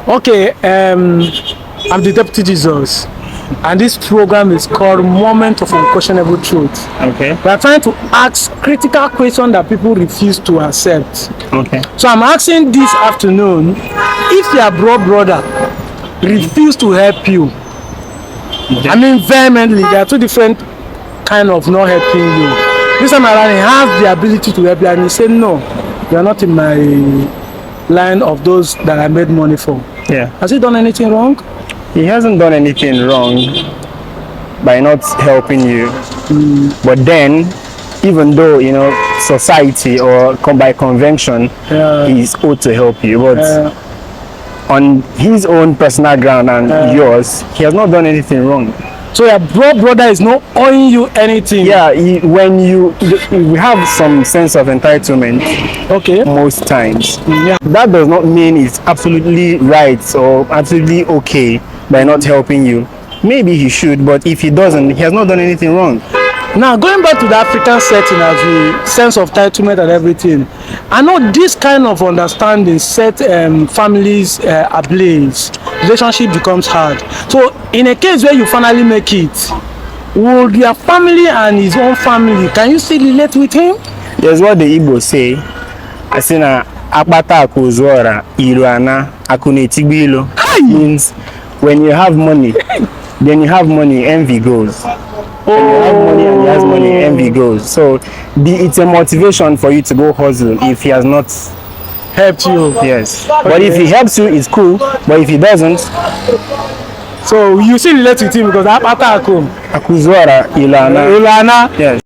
Okay, I'm the Deputy Jesus, and this program is called Moment of Unquestionable Truth. Okay. We are trying to ask critical questions that people refuse to accept. Okay. So I'm asking this afternoon, if your brother refuse to help you, Okay. I mean vehemently, there are two different kind of not helping you. This time around, he has the ability to help you, and he said, no, you are not in my line of those that I made money for. Yeah. Has he done anything wrong? He hasn't done anything wrong by not helping you. But then, even though, society or by convention, he's owed to help you. But on his own personal ground and yours, he has not done anything wrong. So your brother is not owing you anything? Yeah, we have some sense of entitlement. Okay. Most times. Yeah. That does not mean it's absolutely right or absolutely okay by not helping you. Maybe he should, but if he doesn't, he has not done anything wrong. Now, going back to the African setting as the sense of entitlement and everything, I know this kind of understanding set families ablaze. Relationship becomes hard. So, in a case where you finally make it, would your family and his own family, can you still relate with him? There's what the Igbo say. I say na akpata akuzora iruana akunetigbilo. Means when you have money, then you have money, envy goes. When you have money and he has money, envy goes. So it's a motivation for you to go hustle if he has not helped you. Yes. Okay. But if he helps you, it's cool. But if he doesn't, so you still relate with him because akpata akuzora ilana. Ilana. Yes.